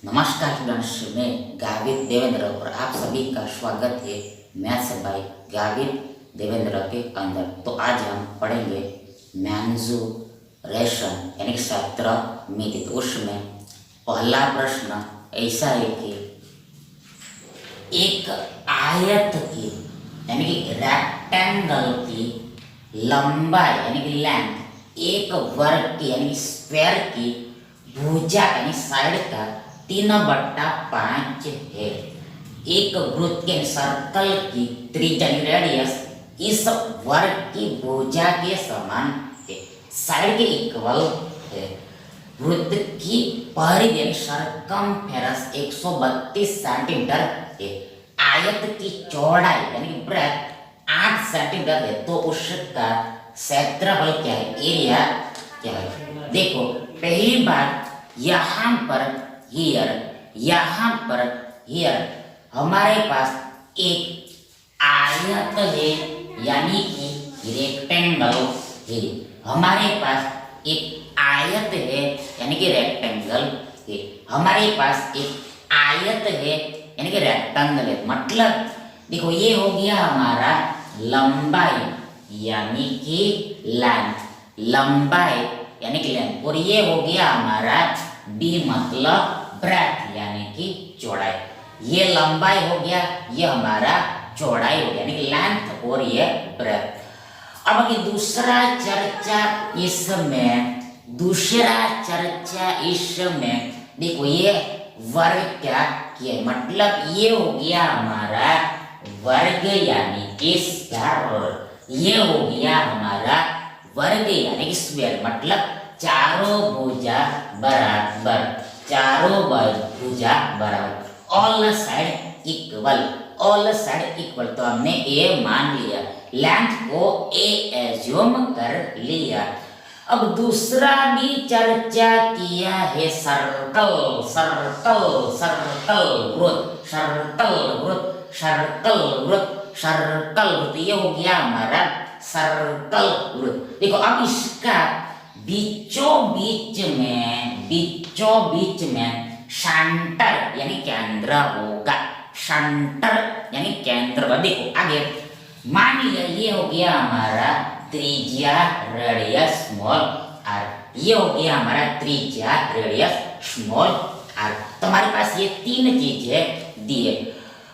नमस्कार स्टूडेंट्स, मैं गावित देवेंद्र और आप सभी का स्वागत है मैथ्स बाय गावित देवेंद्र के अंदर। तो आज हम पढ़ेंगे मेंसुरेशन यानी कि क्षेत्रमिति। तो उसमें पहला प्रश्न ऐसा है कि एक आयत की यानी कि रेक्टेंगल की लंबाई यानी कि लेंथ एक वर्ग की यानी कि स्क्वायर की भुजा यानी साइड का 3/5 है। एक वृत्त के सर्कल की त्रिज्या रेडियस इस वर्ग की भुजा के समान है, साइड के इक्वल है। वृत्त की परिधि यानी सर्कमफेरेंस 132 सेंटीमीटर है। आयत की चौड़ाई यानी ब्रेथ 8 सेंटीमीटर है। तो उसका क्षेत्रफल क्या है, एरिया क्या है? देखो, पहली बात यहाँ पर यहाँ पर हमारे पास एक आयत है यानी कि रेक्टेंगल है। हमारे पास एक आयत है यानी कि रेक्टेंगल है। हमारे पास एक आयत है यानी कि रेक्टेंगल है। मतलब देखो, ये हो गया हमारा लंबाई यानी कि लेंथ, लंबाई यानी कि लेंथ, और ये हो गया हमारा डी मतलब ब्रेथ यानी कि चौड़ाई। ये लंबाई हो गया, ये हमारा चौड़ाई हो गया यानी कि लेंथ, और ये ब्रेथ। अब दूसरा चर्चा इसमें देखो, ये वर्ग क्या किया, मतलब ये हो गया हमारा वर्ग यानी कि स्क्वायर। ये हो गया हमारा वर्ग यानी कि स्क्वायर, मतलब चारों भुजा बराबर, चारों भुजा बराबर, all side equal, all side equal. तो हमने ए मान लिया, लेंथ को ए एज्यूम कर लिया। अब दूसरा भी चर्चा किया है, सर्कल सर्कल सर्कल वृत्त, सर्कल वृत्त, सर्कल वृत्त, सर्कल वृत्त। ये हो गया हमारा सर्कल वृत्त। देखो, अब इसका बीचों बीच में सेंटर यानी केंद्र होगा, सेंटर यानी केंद्र। देखो आगे मान लिया, ये हो गया हमारा त्रिज्या रेडियस स्मॉल आर, ये हो गया हमारा त्रिज्या रेडियस स्मॉल आर। तो हमारे पास ये तीन चीजें दिए।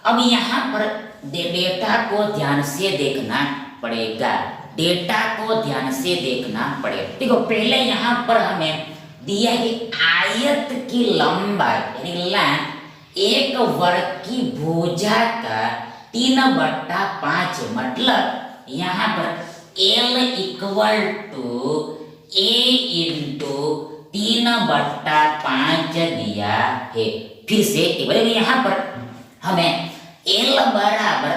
अब यहाँ पर डेटा को ध्यान से देखना पड़ेगा, डेटा को ध्यान से देखना पड़ेगा। देखो, पहले यहाँ पर हमें दिया है कि आयत की लंबाई यानी लेंथ एक वर्ग की भुजा का 3/5, मतलब यहाँ पर L equal to A into 3/5 दिया है। फिर से यहाँ पर हमें L बराबर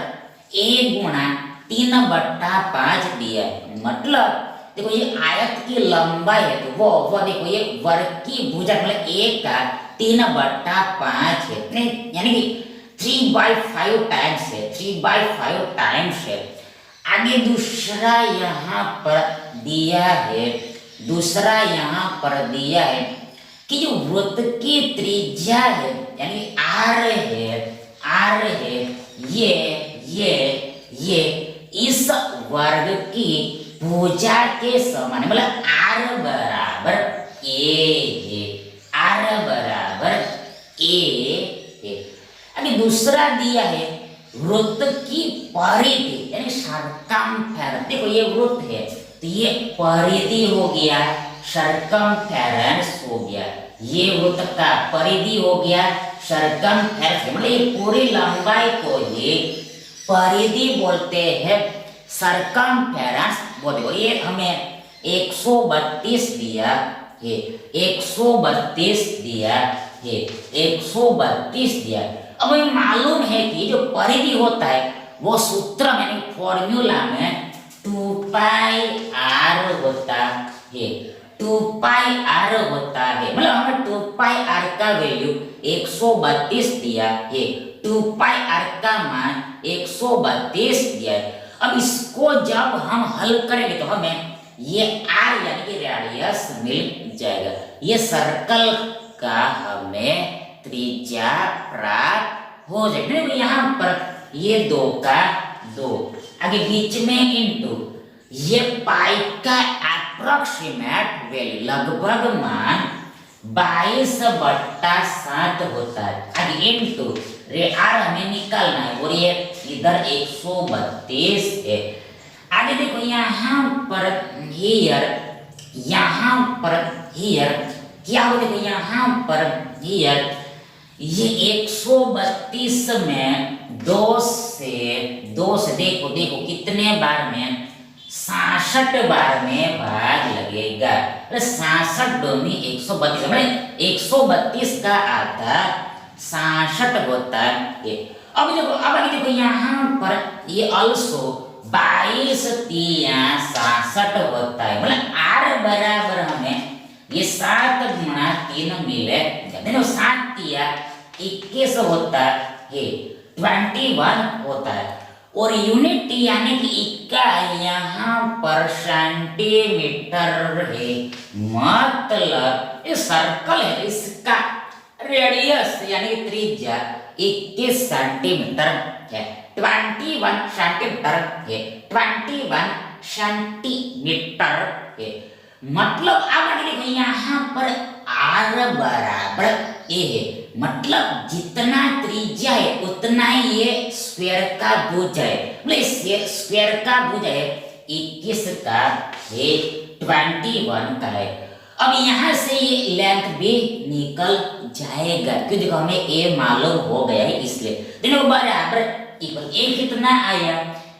A गुणा 3/5 दिया है। मतलब देखो, ये आयत की लंबाई है, तो वो देखो, ये वर्ग की भुजा मतलब एक का 3/5 है, यानी कि 3/5 टाइम्स है, 3/5 टाइम्स है। आगे दूसरा यहाँ पर दिया है, दूसरा यहाँ पर दिया है कि जो वृत्त की त्रिज्या है यानी आर है, ये इस वर्ग की भुजा के समान, मतलब आर बराबर ए है, आर बराबर ए है। अभी दूसरा दिया है वृत्त की परिधि यानी सर्कमफेरेंस। देखो, ये वृत्त है तो ये परिधि हो गया, सर्कमफेरेंस हो गया, ये वृत्त का परिधि हो गया, सर्कमफेरेंस, मतलब ये पूरी लंबाई को ही परिधि बोलते हैं, सर्कमफेरेंस बोलते हैं। ये हमें 132 दिया है, 132 दिया है, 132 दिया। अब हमें मालूम है कि जो परिधि होता है वो सूत्र में फॉर्मूला में 2πr होता है, 2πr होता है, मतलब हमें 2πr का वैल्यू 132 दिया है, 2πr का मान 132 दिया है। अब इसको जब हम हल करेंगे तो हमें ये r यानी कि रेडियस मिल जाएगा। ये सर्कल का हमें त्रिज्या प्राप्त हो जाए। देखो यहाँ पर ये 2 का 2, आगे बीच में इंटू ये पाई का अप्रोक्सीमेट वैल्यू लगभग मान 22/7 होता है। आगे इंटू रे आर हमें निकालना है और ये इधर 132 है। आगे देखो यहाँ पर हियर क्या हो, देखो यहाँ पर हियर ये 132 में 2 से देखो कितने बार में 66 बार में भाग लगेगा। 66 दूनी 132, मतलब 132 का आधा 66 होता है। अब देखो यहाँ पर ये ऑल्सो 22 तिया 66 होता है, मतलब आर बराबर हमें ये 7 गुणा 3 मिले, देखो 7 तिया 21 होता है, 21 होता है। और यूनिट यानी कि इकाई यहाँ पर सेंटीमीटर है, मतलब ये सर्कल है, इसका रेडियस यानी कि त्रिज्या 21 सेंटीमीटर है, 21 सेंटीमीटर है, 21 सेंटीमीटर है। मतलब अब देखो यहाँ पर आर बराबर ए है, मतलब जितना त्रिज्या है उतना ही ये स्क्वायर का भुजा है, मतलब स्क्वायर का भुजा है 21 का है, 21 का है। अब यहाँ से ये लेंथ भी निकल जाएगा क्योंकि देखो हमें ए मालूम हो गया है, इसलिए देखो बराबर इक्वल ए कितना आया,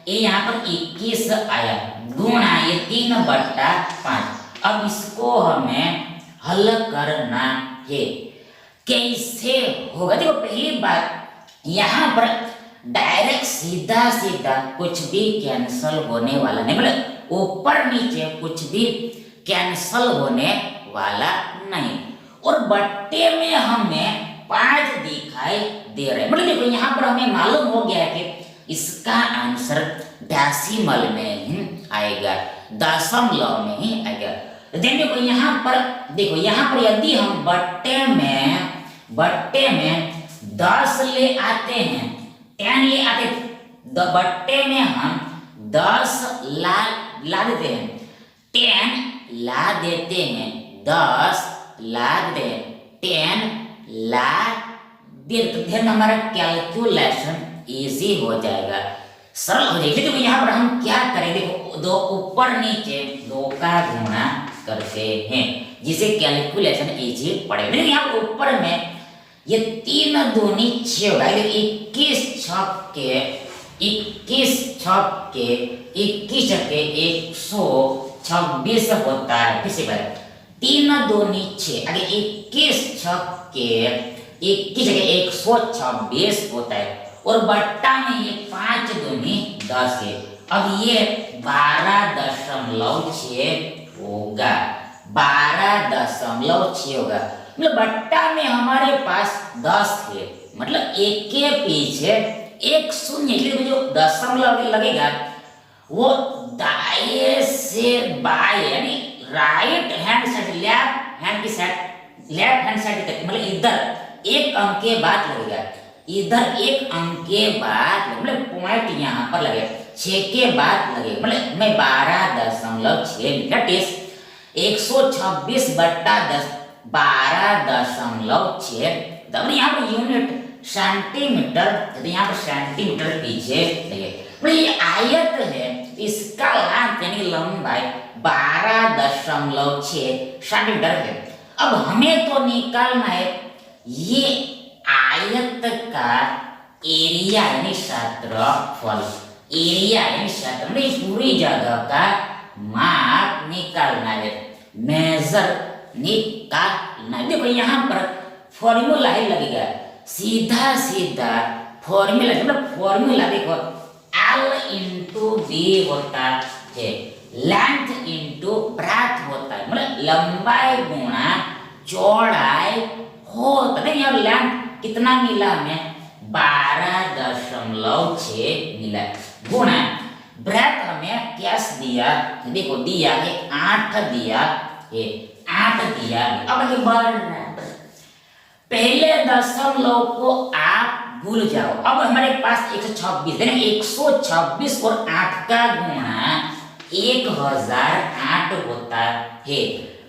ए यहाँ पर 21 आया गुणा ये 3/5। अब इसको हमें हल करना है, कैसे होगा? देखो पहली बात यहाँ पर डायरेक्ट सीधा कुछ भी कैंसल होने वाला नहीं, मतलब ऊपर नीचे कुछ भी कैंसल होने वाला नहीं। और बट्टे में हमें 5 दिखाई दे रहे हैं, मतलब देखो यहाँ पर हमें मालूम हो गया है कि इसका आंसर डेसिमल में ही आएगा, दशमलव में ही आएगा। देखो यहाँ पर यदि हम बट्टे में 10 ले आते हैं, 10 ले आते, बट्टे में हम 10 ला देते हैं, 10 ला देते हैं, 10 ला देते हैं, 10 ला दे, तो फिर हमारा कैलकुलेशन इजी हो जाएगा, सरल हो जाएगी। देखो यहाँ पर हम क्या करें, देखो 2 ऊपर नीचे 2 का गुणा करते हैं जिसे कैलकुलेशन इजी पड़ेगा। देखो यहाँ पर ऊपर में ये 3 दूनी 6 होगा, 21 छक्के 126 होता है। किसी बार 3 दूनी 6, आगे 21 छक्के 126 होता है। और बट्टा में ये 5 दूनी 10 है, अब ये 12.6 होगा, 12.6 होगा, मतलब बट्टा में हमारे पास 10 है, मतलब एक के पीछे एक शून्य, जो दशमलव लगेगा वो दाएं से बाएं यानी right hand side left hand side तक, मतलब इधर एक अंक के बाद लगेगा, इधर एक अंक के बाद, मतलब पॉइंट यहाँ पर लगेगा, 6 के बाद लगेगा, मतलब मैं 12.6 दैट इज 126/10 12.6। तब यहाँ पर यूनिट सेंटीमीटर, तो यहाँ पर सेंटीमीटर पीछे लगे, मतलब ये आयत है, इसका लांथ यानी लंबाई 12.6 सेंटीमीटर है। अब हमें तो निकालना है ये आयत का एरिया यानी क्षेत्रफल, एरिया यानी क्षेत्र, मतलब पूरी जगह का माप निकालना है, मेजर निकालना है। देखो यहाँ पर फॉर्मूला ही लगेगा, सीधा फॉर्मूला, मतलब फॉर्मूला देखो L इंटू बी होता है, लेंथ इंटू ब्रेथ होता है, मतलब लंबाई गुणा चौड़ाई होता है। यहाँ लेंथ कितना मिला हमें 12.6 मिला, गुणा ब्रेथ हमें कैश दिया, देखो दिया है 8 दिया है, 8 दिया है। अब आगे बढ़ पहले दशमलव को आप भूल जाओ। अब हमारे पास 126 है, 126 और 8 का गुणा 1008 होता है,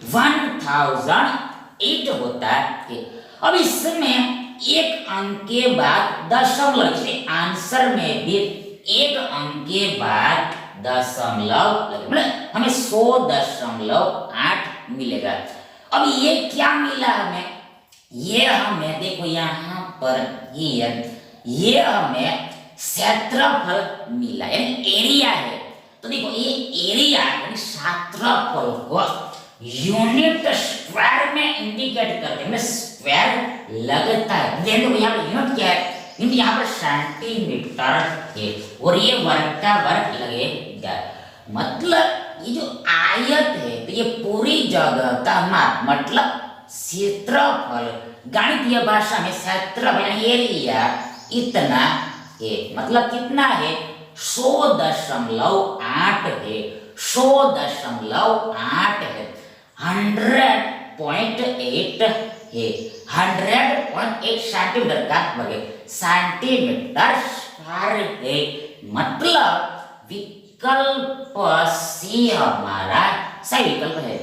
1008 होता है। अब इसमें एक अंक के बाद दशमलव, इसलिए आंसर में भी एक अंक के बाद दशमलव मतलब हमें 100.8 मिलेगा। अब ये क्या मिला हमें, ये हमें देखो यहाँ पर ये हमें क्षेत्रफल मिला, यानी एरिया है। तो देखो ये एरिया यानी क्षेत्रफल को यूनिट स्क्वायर में इंडिकेट करते हैं, स्क्वायर लगता है। देखो यहाँ पर यूनिट क्या है, यूनिट यहाँ पर सेंटीमीटर है और ये वर्ग का वर्ग लगेगा। मतलब ये जो आयत है तो ये पूरी जगह का माप मतलब क्षेत्रफल, गणितीय भाषा में क्षेत्रफल एरिया इतना है, मतलब कितना है 100.8 है, 100.8 है, 100.8 है, 100.8 सेंटीमीटर का वर्ग, सेंटीमीटर स्क्वायर है। मतलब विकल्प सी हमारा सही विकल्प है।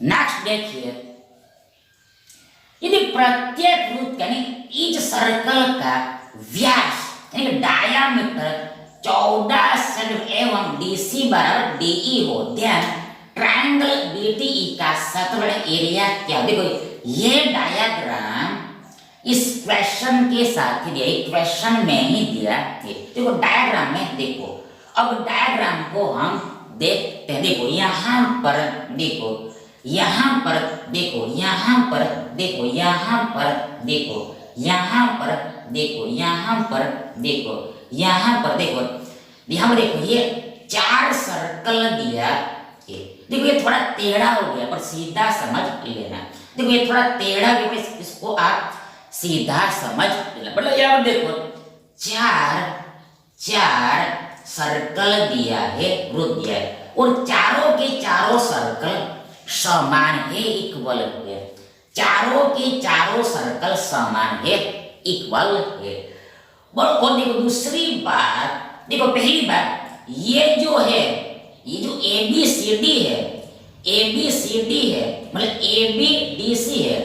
नेक्स्ट देखिए, यदि प्रत्येक वृत्त यानी ईच सर्कल का व्यास यानी डायामीटर 14 सेंटीमीटर एवं डीसी बराबर डीई हो, ध्यान ट्रायंगल बीडीई का क्षेत्रफल एरिया क्या। देखो ये डायग्राम इस क्वेश्चन के साथ ही दिया, क्वेश्चन में ही दिया है। देखो डायग्राम में देखो, अब डायग्राम को हम देखते हैं। देखो यहाँ पर देखो, यहाँ पर देखो, यहाँ पर देखो, यहाँ पर देखो, यहाँ पर देखो, यहाँ पर देखो, यहाँ पर देखो, यहाँ पर देखो, ये 4 सर्कल दिया है। देखो ये थोड़ा टेढ़ा हो गया पर सीधा समझ लेना। देखो ये थोड़ा टेढ़ा भी, इसको आप सीधा समझ लेना। मतलब यहाँ पर देखो 4 सर्कल दिया है, वृत्त दिया है और चारों के चारों सर्कल समान है, इक्वल है। चारों के चारों सर्कल समान है, इक्वल है। और देखो दूसरी बात, देखो पहली बात ये जो है, ये जो ABCD है, ABCD है मतलब ABDC है,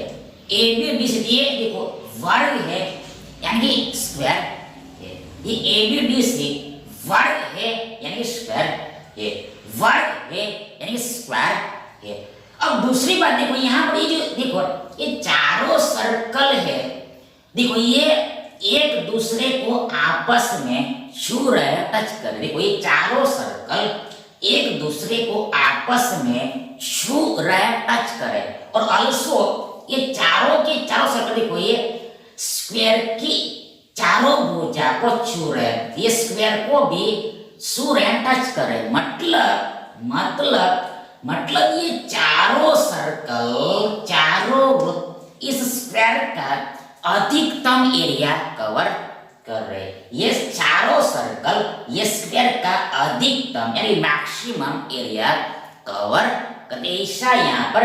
ABDC ये देखो वर्ग है यानी कि स्क्वायर है। ये ABDC वर्ग है यानी स्क्वायर है, वर्ग है यानी स्क्वायर है। अब दूसरी बात देखो, यहाँ पर ये जो देखो ये चारों सर्कल है, देखो ये एक दूसरे को आपस में छू रहे, टच कर रहे। देखो ये चारों सर्कल एक दूसरे को आपस में छू रहे, टच करे। और ऑल्सो ये चारों के चारों सर्कल देखो ये स्क्वायर की चारों भुजा को छू रहे, ये स्क्वायर को भी छू रहे, टच करे। मतलब ये चारों सर्कल, चारों वृत्त इस स्क्वायर का अधिकतम एरिया कवर कर रहे। ये चारों सर्कल ये स्क्वायर का अधिकतम यानी मैक्सिमम एरिया कवर कर। ऐसा यहाँ पर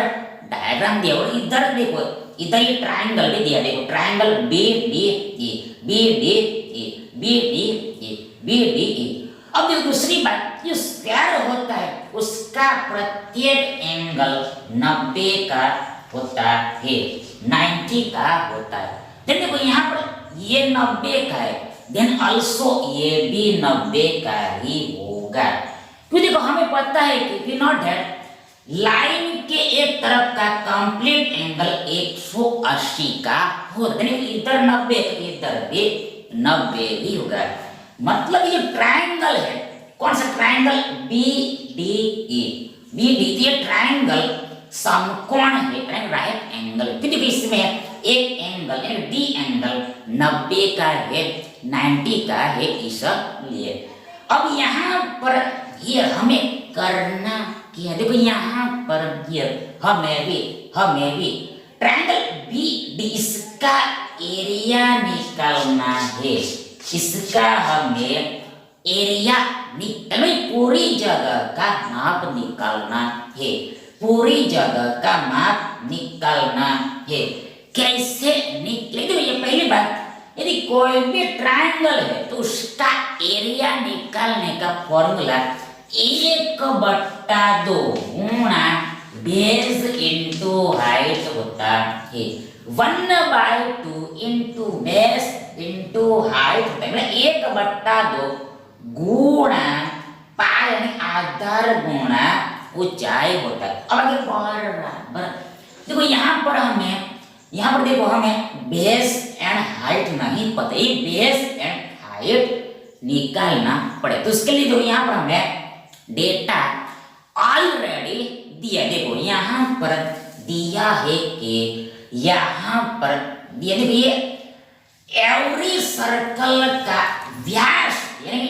डायग्राम दिया। और इधर देखो, इधर ये ट्रायंगल भी दिया, देखो ट्रायंगल BDE। अब देखो दूसरी बात, जो स्क्वायर होता है उसका प्रत्येक एंगल 90 का होता है, 90 का होता है। देखो यहाँ पर ये 90 का है, देन ऑल्सो ये भी 90 का ही होगा। क्योंकि देखो हमें पता है कि वी नॉट दैट लाइन के एक तरफ का कंप्लीट एंगल 180 का होता है, इधर 90 तो इधर भी 90 ही होगा। मतलब ये ट्रायंगल है, कौन सा triangle, B D E, B D, ये ट्रायंगल समकोण है, राइट एंगल। क्योंकि इसमें एक एंगल डी एंगल 90 का है, 90 का है, इसलिए अब यहाँ पर ये हमें करना क्या, देखो यहाँ पर ये हमें भी ट्रायंगल बी डी इसका एरिया निकालना है, इसका हमें एरिया निकालना, पूरी जगह का माप निकालना है, पूरी जगह का माप निकालना है। कैसे निकले, तो ये पहली बात, यदि कोई भी ट्रायंगल है तो उसका एरिया निकालने का फॉर्मूला 1/2 गुणा बेस इंटू हाइट होता है, 1/2 इंटू बेस इंटू हाइट होता है, 1/2 गुणा पाई यानी आधार गुणा ऊंचाई होता है। अब आगे बराबर देखो यहाँ पर देखो हमें बेस एंड हाइट नहीं पता, ये बेस एंड हाइट निकालना पड़े, तो उसके लिए देखो यहाँ पर हमें डेटा ऑलरेडी दिया, देखो यहाँ पर दिया है कि यहाँ पर दिया, देखो ये एवरी सर्कल का व्यास यानी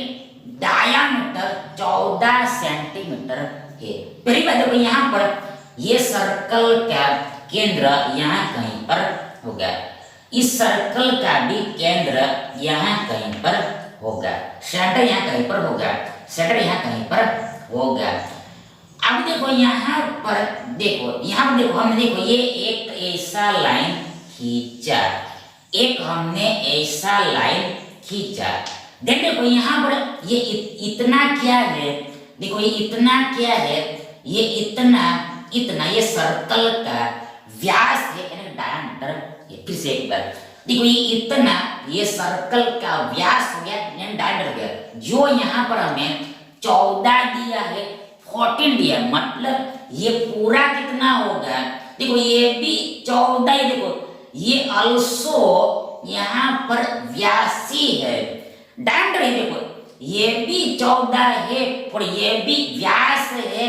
डायामीटर 14 सेंटीमीटर है। पहली बात देखो यहाँ पर ये सर्कल का केंद्र यहाँ कहीं पर होगा, इस सर्कल का भी केंद्र यहाँ कहीं पर होगा, सेंटर यहाँ कहीं पर होगा, सेंटर यहाँ कहीं पर होगा। अब देखो यहाँ पर हमने देखो ये एक ऐसा लाइन खींचा, देखो यहाँ पर ये इतना क्या है, देखो ये इतना क्या है, ये इतना ये सर्कल का व्यास है यानी डायमीटर। फिर से एक बार देखो ये इतना ये सर्कल का व्यास हो गया यानी डायमीटर हो गया, जो यहाँ पर हमें 14 दिया है, 14 दिया, मतलब ये पूरा कितना होगा, देखो ये भी 14 ही, देखो ये अल्सो यहाँ पर व्यासी है, डायमीटर है, देखो ये भी 14 है और ये भी व्यास है,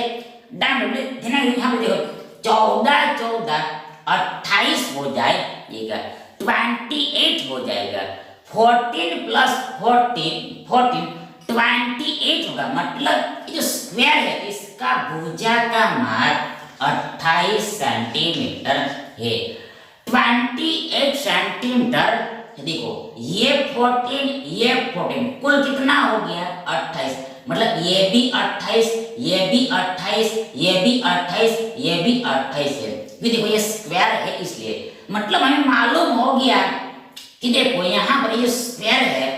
डायमीटर। यहाँ पे देखो 14 28 हो जाएगा, 28 हो जाएगा, 14 प्लस 14 28 होगा, मतलब ये जो स्क्वायर है इसका भुजा का माप 28 सेंटीमीटर है, 28 सेंटीमीटर। देखो ये 14 कुल कितना हो गया 28, मतलब ये भी 28, ये भी 28, ये भी 28, ये भी 28 है। देखो ये स्क्वायर है, इसलिए मतलब हमें मालूम हो गया कि देखो यहाँ पर ये स्क्वायर है,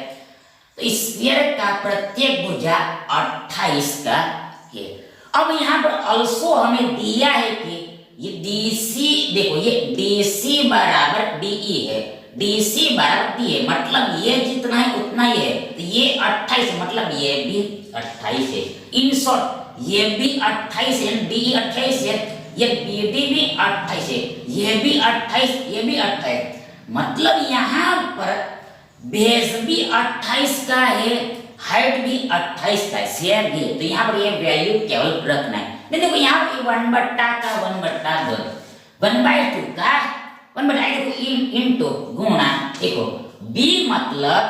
तो इस स्क्वायर का प्रत्येक भुजा 28 का है। अब यहाँ पर ऑल्सो हमें दिया है कि ये DC, देखो ये DC बराबर DE है, DC बराबर D है, मतलब ये जितना है उतना ही है, तो ये 28 है, मतलब ये भी 28 है। इन शॉर्ट ये भी 28 है, DE 28 है, ये BD भी 28 है, ये भी 28, ये भी 28, मतलब यहाँ पर बेस भी 28 का है, हाइट भी 28 का है, शेयर भी है, तो यहाँ पर ये वैल्यू केवल रखना है। देखो यहाँ पर 1/2 का 1/2 1/2 का 1/2 देखो इनटू गुणा, देखो b मतलब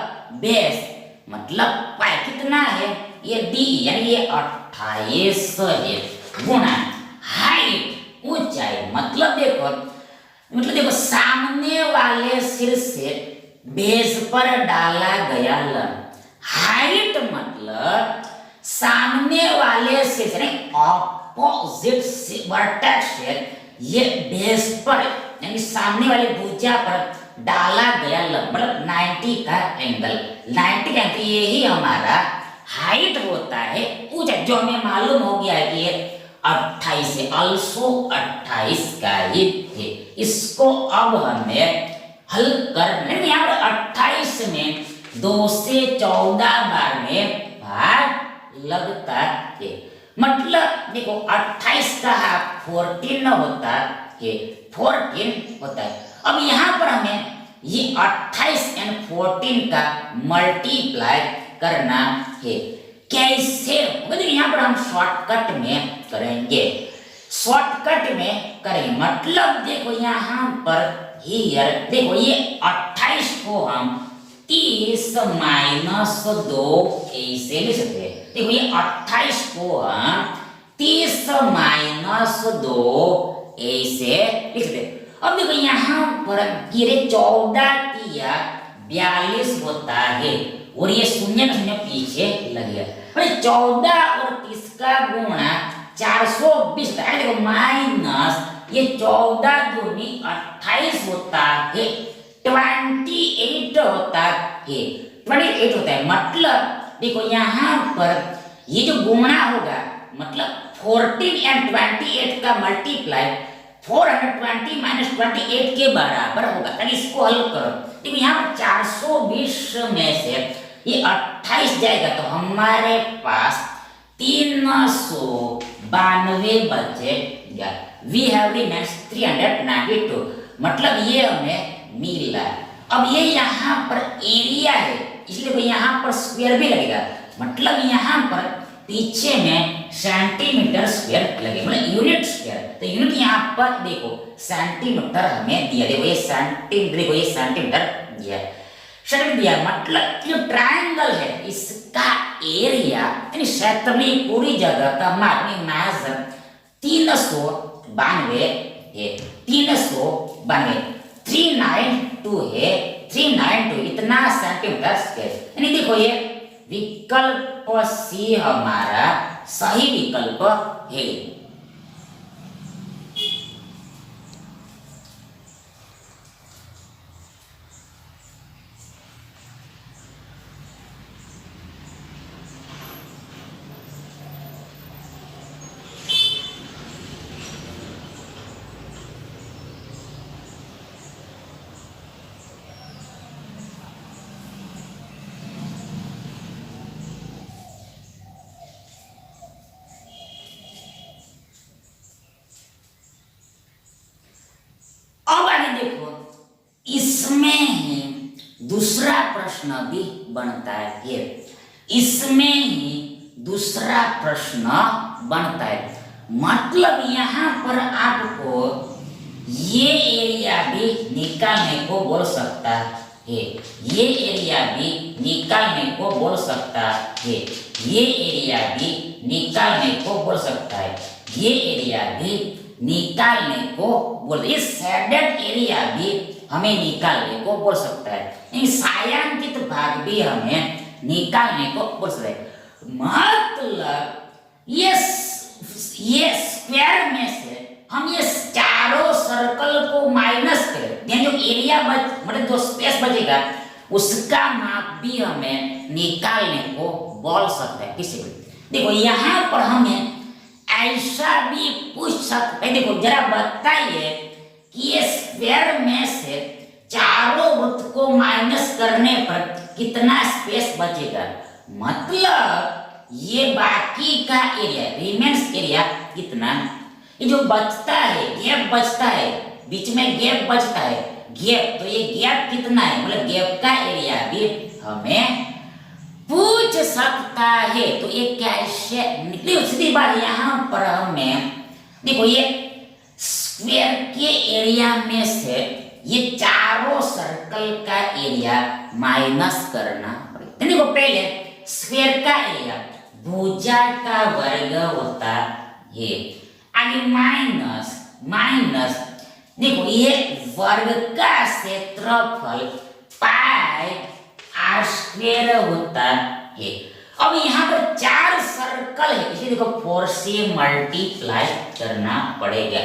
बेस मतलब पाई कितना है, ये d यानी ये 28 है, गुणा हाइट ऊंचाई, मतलब देखो सामने वाले सिर से बेस पर डाला गया लंब, हाइट मतलब सामने वाले सिर से ऑपोजिट वर्टेक्स से ये बेस पर यानी सामने वाले भुजा पर डाला गया लंब, मतलब 90 का एंगल, 90 का एंगल यही हमारा हाइट होता है पूछा, जो हमें मालूम हो गया है कि ये 28 है, ऑल्सो 28 का ही है। इसको अब हमें हल करना है। यहाँ पर 28 में 2 से 14 बार में भाग लगता है, मतलब देखो 28 का हाफ 14 होता है, 14 होता है। अब यहाँ पर हमें ये 28 और 14 का मल्टीप्लाई करना है। कैसे? मतलब यहाँ पर हम शॉर्टकट में करेंगे, शॉर्टकट में करेंगे। मतलब देखो यहाँ पर हियर देखो ये 28 को हम 30 माइनस 2 ऐसे लिख सकते हैं। देखो ये 28 को हम 30 माइनस 2 ऐसे लिख सकते हैं। अब देखो यहाँ पर गिरे 14 किया 42 होता है, और ये शून्य का शून्य पीछे लग गया। 14 और 30 का गुणा 420 होता है। देखो माइनस ये 14 दूनी 28 होता है, 28 होता है, 28 होता है। मतलब देखो यहाँ पर ये जो गुणा होगा, मतलब 14 एंड 28 का मल्टीप्लाई 420 माइनस 28 के बराबर होगा। ताकि इसको हल करो, देखो यहाँ पर 420 में से ये 28 जाएगा तो हमारे पास 392 बचेगा। वी हैव रिमेन्स 392, मतलब ये हमें मिला। अब ये यहाँ पर एरिया है, इसलिए यहाँ पर स्क्वायर भी लगेगा, मतलब यहाँ पर पीछे में सेंटीमीटर स्क्वायर लगे, मतलब यूनिट स्क्वायर। तो यूनिट यहाँ पर देखो सेंटीमीटर हमें दिया, देखो ये सेंटीमीटर, देखो ये सेंटीमीटर दिया, सेंटीमीटर दिया। मतलब जो ट्रायंगल है इसका एरिया यानी क्षेत्रफल पूरी जगह का मास 392 है, 392 392 है, 392 इतना सेंटीमीटर स्क्वायर। यानी देखो ये विकल्प सी हमारा सही विकल्प है। अब आगे देखो, इसमें ही दूसरा प्रश्न भी बनता है, इसमें ही दूसरा प्रश्न बनता है। मतलब यहाँ पर आपको ये एरिया भी निकालने को बोल सकता है, ये एरिया भी निकालने को बोल सकता है, ये एरिया भी निकालने को बोल सकता है, ये एरिया भी निकालने को बोल, ये शेडेड एरिया भी हमें निकालने को बोल सकता है, छायांकित भाग भी हमें निकालने को बोल सकता है। मतलब ये स्क्वायर में से हम ये चारों सर्कल को माइनस करें, यानी जो एरिया मतलब जो स्पेस बचेगा उसका माप भी हमें निकालने को बोल सकता है किसी भी। देखो यहाँ पर हमें ऐसा भी पूछ सकते हैं, देखो जरा बताइए कि ये स्क्वायर में से चारों वृत्त को माइनस करने पर कितना स्पेस बचेगा। मतलब ये बाकी का एरिया रिमेन्स एरिया कितना, ये जो बचता है गैप बचता है, बीच में गैप बचता है गैप, तो ये गैप कितना है, मतलब गैप का एरिया भी हमें पूछ सकता है। तो ये कैसे निकली सीधी बात, यहाँ पर हमें देखो ये स्क्वायर के एरिया में से ये चारों सर्कल का एरिया माइनस करना पड़ेगा। देखो पहले स्क्वायर का एरिया भुजा का वर्ग होता है, आगे माइनस माइनस देखो ये वर्ग का क्षेत्रफल पाई आर स्क्वायर होता है। अब यहाँ पर 4 सर्कल है, इसलिए देखो 4 से मल्टीप्लाई करना पड़ेगा,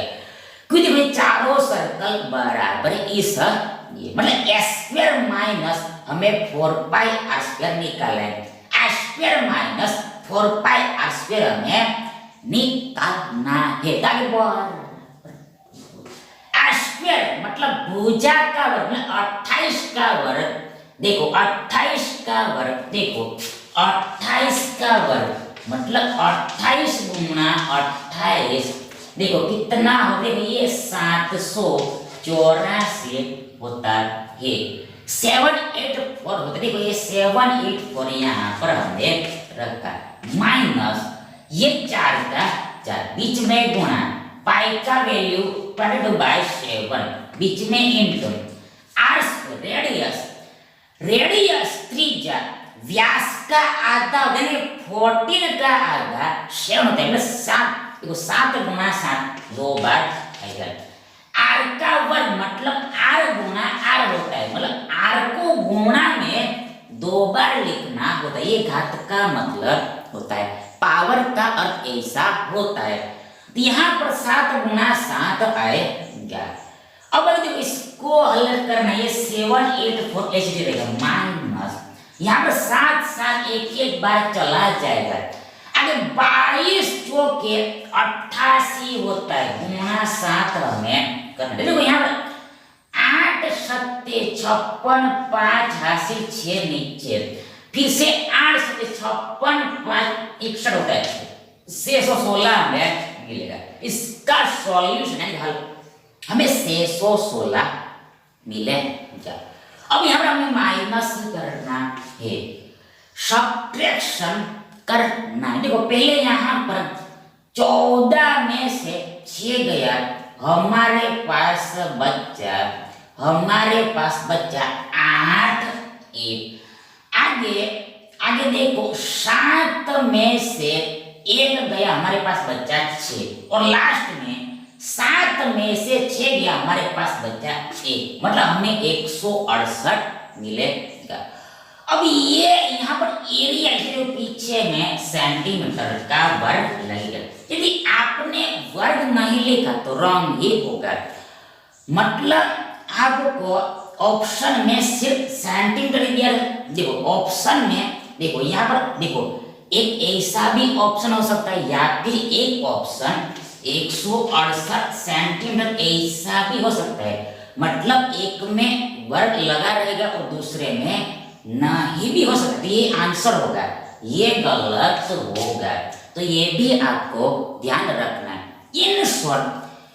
क्योंकि देखो चारों सर्कल बराबर इस ये मतलब स्क्वायर माइनस हमें 4 पाई आर स्क्वायर निकालना है, R square minus 4 pi R square हमें निकालना है। ताकि आर स्क्वायर मतलब भुजा का वर्ग मतलब 28 का वर्ग। देखो 28 का वर्ग, देखो 28 का वर्ग मतलब 28 गुना 28, देखो कितना हो, देखो ये 784 होता है। 784 होता है, देखो ये 784 यहाँ पर हमने रखा, माइनस ये 4 का 4 बीच में गुणा, पाई का वैल्यू √7 बीच में इंटू आर रेडियस, रेडियस त्रिज्या, व्यास का आधा यानी 14 का आधा 7 होता है, 7, देखो 7 गुना 7 2 बार आएगा। आर का वर्ग मतलब आर गुना आर होता है, मतलब आर को गुणा में 2 बार लिखना होता है, ये घात का मतलब होता है। पावर का अर्थ ऐसा होता है। तो यहाँ पर 7 गुना 7 आएगा। अब देखो इसको हल करना, ये 784 ऐसे रहेगा माइनस, यहाँ पर 7 7 एक बार चला जाएगा, आगे 22 चौके 88 होता है, गुना 7 हमें करना। देखो यहाँ पर 8 सत्ते 56, 5 हासिल 6 नीचे, फिर से 8 सत्ते 56, 5 61 होता है, 616 हमें मिलेगा। इसका सॉल्यूशन है हल, हमें 616 मिलेगा। अब यहाँ पर हमें माइनस करना है, सब्ट्रैक्शन करना है। देखो पहले यहाँ पर 14 में से 6 गया, हमारे पास बच्चा 8 1, आगे देखो 7 में से 1 गया, हमारे पास बच्चा 6, और लास्ट में 7 में से 6 गया, हमारे पास बच्चा 1, मतलब हमें 168 मिलेगा। अब ये यहाँ पर एरिया जो पीछे में सेंटीमीटर का वर्ग लगेगा। यदि आपने वर्ग नहीं लिखा तो रॉन्ग ही होगा, मतलब आपको ऑप्शन में सिर्फ सेंटीमीटर दिया। देखो ऑप्शन में देखो यहाँ पर देखो एक ऐसा भी ऑप्शन हो सकता है, या फिर एक ऑप्शन 168 सेंटीमीटर ऐसा भी हो सकता है, मतलब एक में वर्ग लगा रहेगा और दूसरे में नहीं भी हो सकता है। ये आंसर होगा, ये गलत होगा, तो ये भी आपको ध्यान रखना है। इन शॉर्ट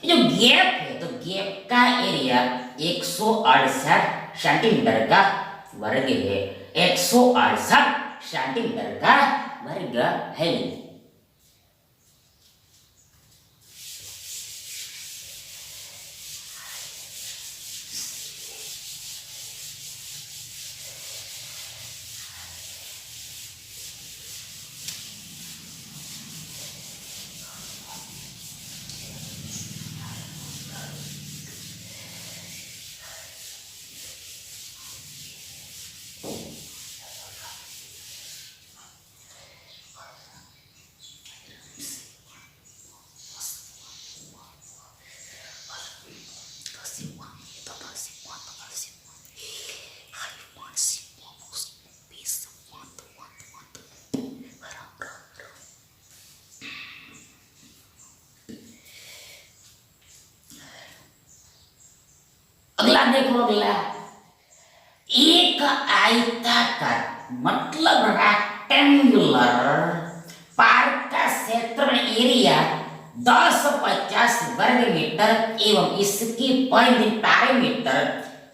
जो गैप है, तो गैप का एरिया 168 सेंटीमीटर का वर्ग है, 168 सेंटीमीटर का वर्ग है। अगला देखो, अगला एक आयताकार मतलब रेक्टेंगुलर पार्क का क्षेत्रफल एरिया 1050 वर्ग मीटर एवं इसकी परिधि पैरामीटर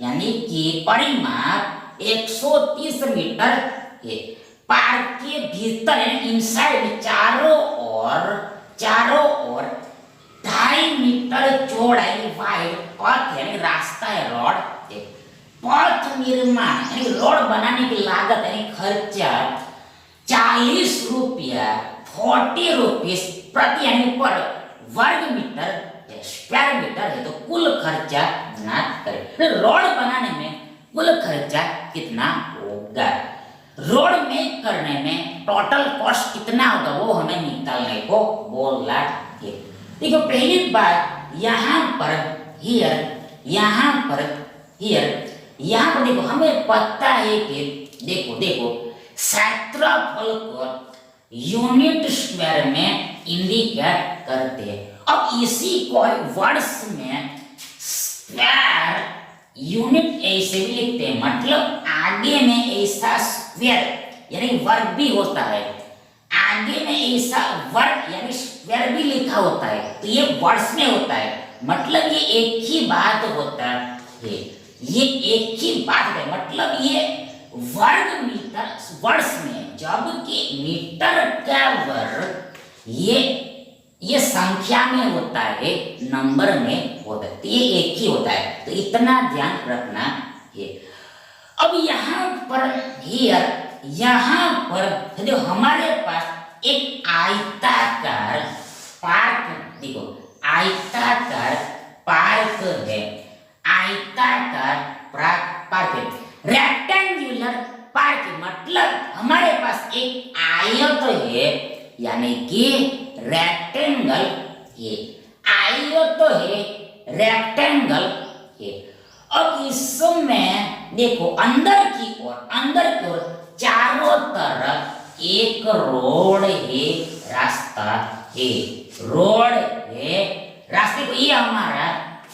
यानी कि परिमाप 130 मीटर है। पार्क के भीतर इनसाइड चारों ओर 2.5 मीटर चौड़ाई वाइड पथ यानी रास्ता है, रोड। पथ निर्माण यानी रोड बनाने की लागत यानी खर्चा 40 रुपया 40 रुपीस प्रति यानी पर वर्ग मीटर स्क्वायर मीटर है। तो कुल खर्चा ज्ञात करें, तो रोड बनाने में कुल खर्चा कितना होगा, रोड में करने में टोटल कॉस्ट कितना होगा वो हमें निकालने को बोला है। देखो पहली बात यहाँ पर हियर, यहाँ पर हियर, यहाँ पर देखो हमें पता है कि देखो क्षेत्रफल को यूनिट स्क्वायर में इंडिकेट करते हैं। अब इसी को वर्ड्स में स्क्वायर यूनिट ऐसे भी लिखते हैं, मतलब आगे में ऐसा स्क्वायर यानी वर्ग भी होता है, आगे में ऐसा वर्ग यानी स्क्वायर भी लिखा होता है, तो ये वर्ड्स में होता है, मतलब ये एक ही बात होता है, ये एक ही बात है, मतलब ये वर्ग मीटर वर्ड्स में, जबकि मीटर का वर्ग ये संख्या में होता है, नंबर में होता है, तो ये एक ही होता है, तो इतना ध्यान रखना है। अब यहाँ पर जो हमारे पास एक आयताकार पार्क, देखो आयताकार पार्क है, आयताकार पार्क है, रेक्टेंगुलर पार्क, मतलब हमारे पास एक आयत है, यानी कि रेक्टेंगल है, आयत है, रेक्टेंगल है। अब इसमें देखो अंदर की ओर चारों तरफ एक रोड है, रास्ता है, रोड है, रास्ते को, ये हमारा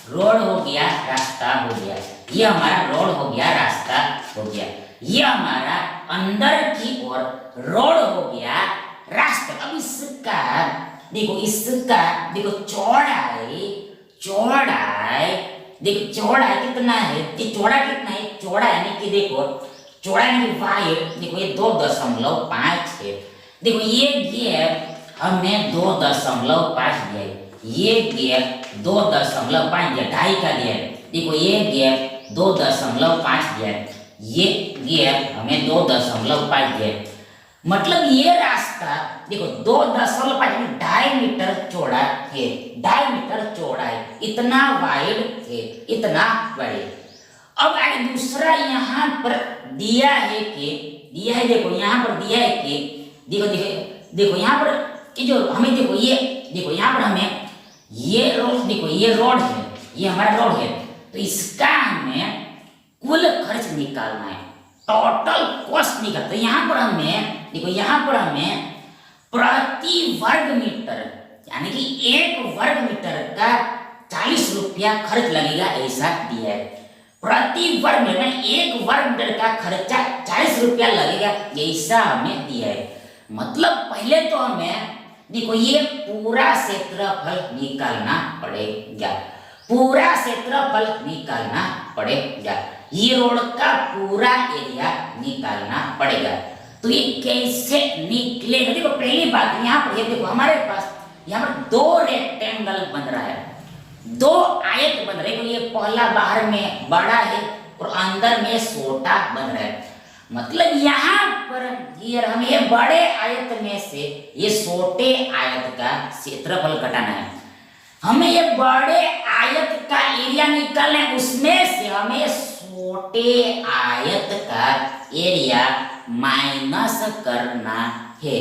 रोड हो गया, रास्ता हो गया, ये हमारा रोड हो गया, रास्ता हो गया, ये हमारा अंदर की ओर रोड हो गया, रास्ता। अब इसका देखो चौड़ाई देखो चौड़ाई कितना है, ये चौड़ा कितना है, चौड़ा यानी कि देखो चौड़ा यानी वाइड, देखो ये 2.5 है, देखो ये गैप हमें 2.5 दिया है, ये गैप 2.5 दिया, 2.5 का दिया है, देखो ये गैप 2.5 दिया है, ये गैप हमें 2.5 दिया है, मतलब ये रास्ता देखो 2.5 2.5 मीटर चौड़ा है, 2.5 मीटर चौड़ा है, इतना वाइड है, इतना बड़े। अब आगे दूसरा यहाँ पर दिया है, देखो यहाँ पर दिया है कि देखो यहाँ पर ये जो हमें देखो यहाँ पर हमें ये रोड, देखो ये रोड है, ये हमारा रोड है, तो इसका हमें कुल खर्च निकालना है, टोटल कॉस्ट निकालना। तो यहाँ पर हमें प्रति वर्ग मीटर यानी कि 1 वर्ग मीटर का 40 रुपया खर्च लगेगा, ऐसा दिया है। प्रति वर्ग मीटर 1 वर्ग मीटर का खर्चा 40 रुपया लगेगा, ऐसा हमें दिया है। मतलब पहले तो हमें देखो ये पूरा क्षेत्रफल निकालना पड़ेगा, पूरा क्षेत्रफल निकालना पड़ेगा, ये रोड का पूरा एरिया निकालना पड़ेगा। तो ये कैसे निकलेगा, देखो पहली बात यहाँ पर देखो हमारे पास यहाँ पर 2 रेक्टेंगल बन रहा है, 2 आयत बन रहे हैं, ये पहला बाहर में बड़ा है और अंदर में छोटा बन रहा है, मतलब यहाँ पर हम ये बड़े आयत में से ये छोटे आयत का क्षेत्रफल घटाना है, हमें ये बड़े आयत का एरिया निकालना है, उसमें से हमें छोटे आयत का एरिया माइनस करना है।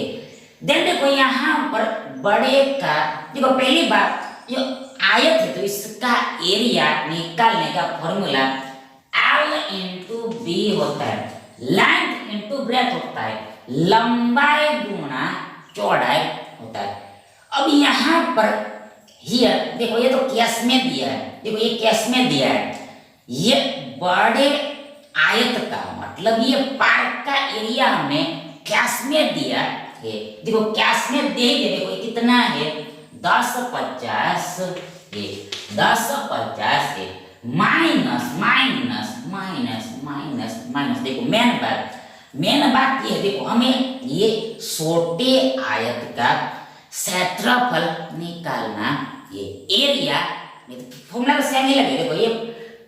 देखो यहाँ पर बड़े का देखो पहली बात ये आयत है, तो इसका एरिया निकालने का फॉर्मूला L इंटू बी होता है, लेंथ इंटू ब्रेथ होता है, लंबाई गुणा चौड़ाई होता है। अब यहाँ पर हियर देखो ये तो केस में दिया है, देखो ये केस में दिया है, ये बड़े आयत का मतलब ये पार्क का एरिया हमने कैश में दिया है, देखो कैश में दे दिया, देखो ये कितना है 1050 है, 1050 है, minus minus minus minus minus, देखो मेन बात ये देखो हमें ये छोटे आयत का क्षेत्रफल निकालना, ये एरिया फॉर्मूला तो सेम ही लगेगा, देखो ये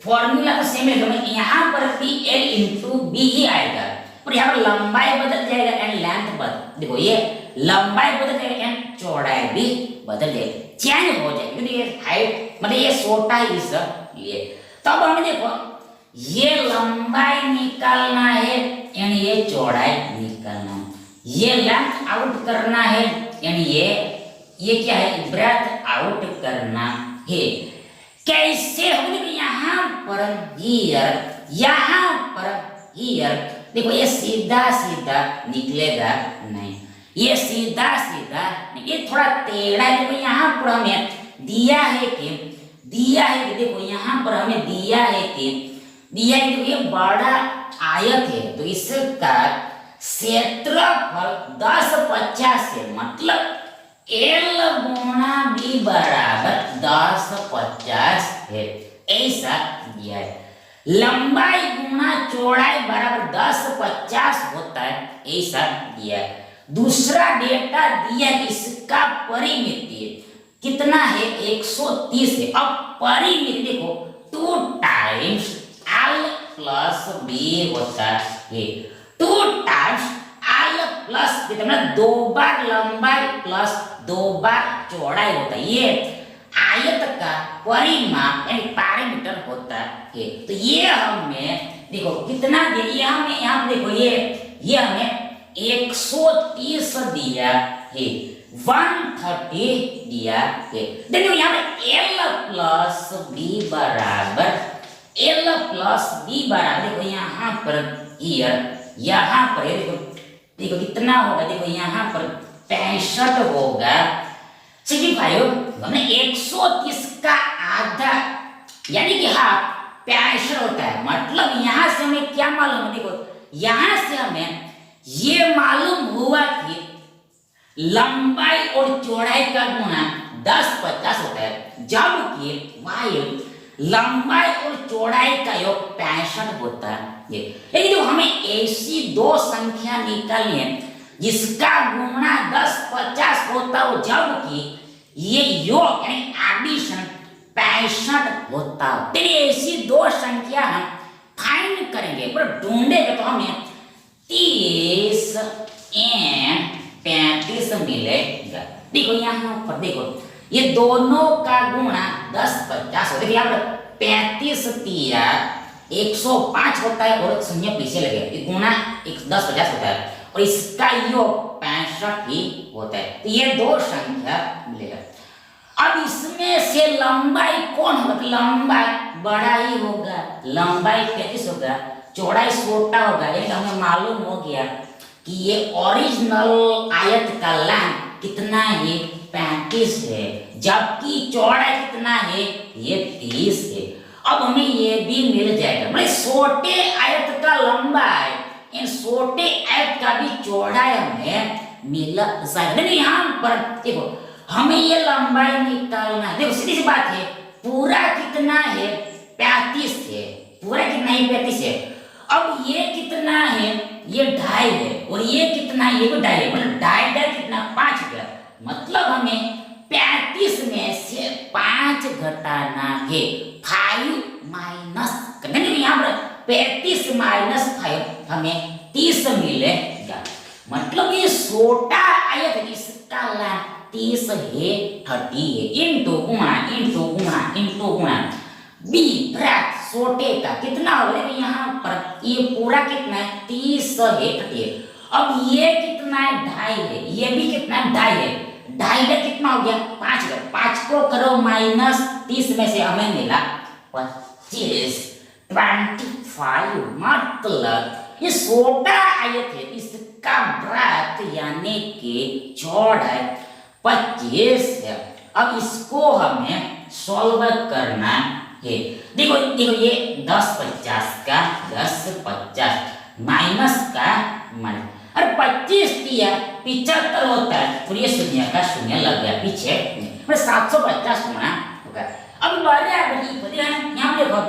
फॉर्मूला तो सेम है, यहाँ पर भी L इंटू बी ही आएगा, और यहाँ पर लंबाई बदल जाएगा एंड लेंथ बदल, देखो ये लंबाई बदल जाएगा एंड चौड़ाई भी बदल जाएगी, चेंज हो जाएगी, क्योंकि ये हाइट मतलब ये छोटा है इसलिए। तब हमें देखो ये लंबाई निकालना है एंड ये चौड़ाई निकालना है, ये लेंथ आउट करना है एंड ये क्या है ब्रेथ आउट करना है। कैसे हो यहाँ पर हियर देखो ये सीधा सीधा निकलेगा नहीं, ये सीधा सीधा, ये थोड़ा टेढ़ा है। देखो यहाँ पर हमें दिया है कि देखो यहाँ पर हमें दिया है कि देखो ये बड़ा आयत है, तो इसका क्षेत्रफल 10-50 है, मतलब L गुणा B बराबर 10-50 है, ऐसा दिया है। लंबाई गुणा चौड़ाई बराबर 10-50 होता है, ऐसा दिया है। दूसरा डेटा दिया कि इसका परिमिति कितना है, 130 है। अब परिमिति देखो 2 टाइम्स L प्लस B होता है, 2 टाइम्स L प्लस कितना, 2 बार लंबाई प्लस 2 बार चौड़ाई होता है। ये आयत का परिमाप यानी पैरामीटर होता है। तो ये हमें देखो कितना दिया, ये हमें यहाँ देखो ये हमें 130 दिया है, 130 दिया है। देखो यहाँ पे L प्लस B बराबर देखो यहाँ पर यहाँ पर देखो कितना होगा, देखो यहाँ पर 65 होगा। 65 हमने 130 का आधा यानी कि हाफ 65 होता है, मतलब यहाँ से हमें क्या मालूम है, देखो यहाँ से हमें ये मालूम हुआ कि लंबाई और चौड़ाई का गुणा 10-50 होता है, जबकि वायु लंबाई और चौड़ाई का योग 65 होता है। लेकिन तो हमें ऐसी दो संख्या निकालनी है जिसका गुणा 10-50 होता हो, जबकि ये योग यानी एडिशन 65 होता हो। तो ऐसी दो संख्या हम फाइंड करेंगे, पर ढूंढेंगे तो हमें 30 एंड 35 मिलेगा। देखो यहाँ पर देखो ये दोनों का गुणा 10-50 होता है। यहाँ पर 35 तिया 105 होता है और शून्य पीछे लगे, गुणा 10-50 होता है और इसका योग 65 ही होता है। तो ये दो संख्या मिलेगा। अब इसमें से लंबाई कौन होगा, तो लंबाई बड़ा ही होगा, लंबाई 35 होगा, चौड़ाई छोटा होगा। ये हमें मालूम हो गया कि ये ओरिजिनल आयत का लेंथ कितना है, 35 है, जबकि चौड़ाई कितना है, ये 30 है। अब हमें ये भी मिल जाएगा, मतलब छोटे आयत का लंबाई इन छोटे आयत का भी चौड़ाई हमें मिल जाएगा। यहाँ पर देखो हमें ये लंबाई निकालना है। देखो सीधी सी बात है, पूरा कितना है, 35 है, पूरा कितना है, 35 है। अब ये कितना है, ये 2.5 है, और ये कितना है, ये भी 2.5 है, मतलब 2.5 कितना 5 गया, मतलब हमें 35 में से 5 घटाना है, 5 माइनस करना है। यहाँ पर 35 माइनस 5 हमें 30 मिलेगा, मतलब ये छोटा आयत है, इसका लेंथ 30 है, 30 है, इंटू गुणा बी ब्रैकेट छोटे का कितना होगा, यहाँ पर ये पूरा कितना है, 30 है, 30 है। अब ये कितना है, 2.5 है, ये भी कितना है, 2.5 है, 2.5 का कितना हो गया, 5 का, 5 को करो माइनस 30 में से हमें मिला 25, 25, मतलब ये छोटा आयत है, इसका ब्रैकेट यानी कि चौड़ाई 25 है। अब इसको हमें सॉल्व करना है। देखो ये 10-50 का 10-50 माइनस का माइनस, और 25 दिया 75 होता है, और ये शून्य का शून्य लग गया पीछे, 750 गुना होगा। अब बराबर यहाँ देखो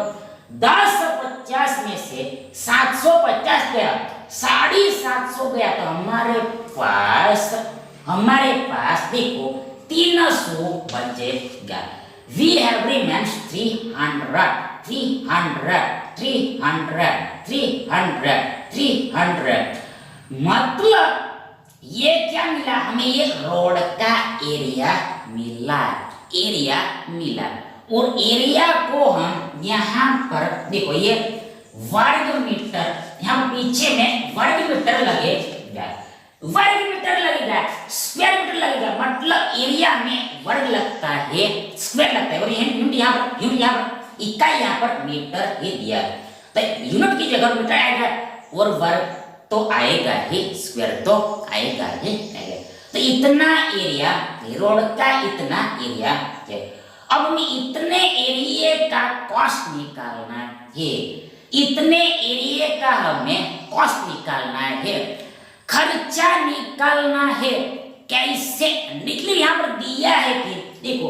10-50 में से 750 गया, 750 गया, तो हमारे पास देखो 300 बचेगा। We have remains 300, 300, मतलब ये क्या मिला हमें, ये रोड का एरिया मिला, और एरिया को हम यहाँ पर देखो ये वर्ग मीटर, यहाँ पीछे में वर्ग मीटर लगेगा, स्क्वायर मीटर लगेगा, मतलब एरिया में वर्ग लगता है, स्क्वायर लगता है, और यूनिट यहाँ पर इकाई यहाँ पर मीटर ही दिया है, तो यूनिट की जगह मीटर आएगा और वर्ग तो आएगा ही, स्क्वायर तो आएगा ही। तो इतना एरिया रोड का इतना एरिया है। अब हमें इतने एरिया का कॉस्ट निकालना है, इतने एरिया का हमें कॉस्ट निकालना है, खर्चा निकालना है। कैसे निकले? यहाँ पर दिया है कि देखो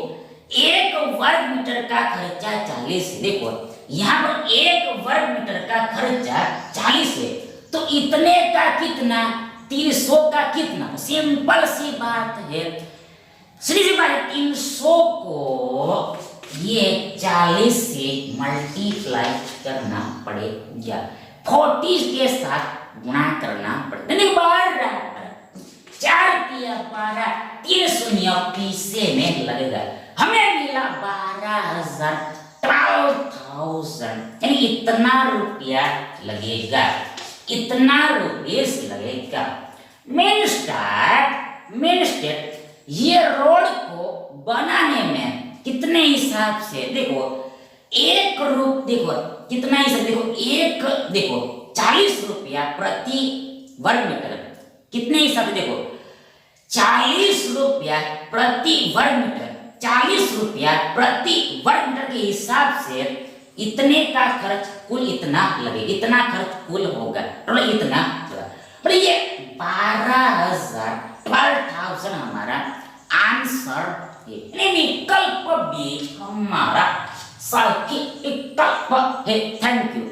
1 वर्ग मीटर का खर्चा 40 है। देखो यहाँ पर 1 वर्ग मीटर का खर्चा 40 है, तो इतने का कितना? 300 का कितना? सिंपल सी बात है, सीधी सी बात है। 300 को ये 40 से मल्टीप्लाई करना पड़ेगा, 40 के साथ गुणा करना पड़ेगा। नहीं 12 4 किया 12, 3 शून्य पीछे में लगेगा, हमें मिला 12,000, 12,000, यानी इतना रुपया लगेगा, इतना रुपये लगेगा। मेन स्टेट ये रोड को बनाने में कितने हिसाब से? देखो देखो कितना हिसाब, देखो 40 रुपया प्रति वर्ग मीटर, कितने हिसाब से? देखो 40 रुपया प्रति वर्ग मीटर, 40 रुपया प्रति वर्ग मीटर के हिसाब से इतने का खर्च कुल इतना लगे, इतना खर्च कुल होगा, तो इतना पर ये 12,000 हमारा आंसर है। विकल्प भी हमारा सही विकल्प है। Thank you.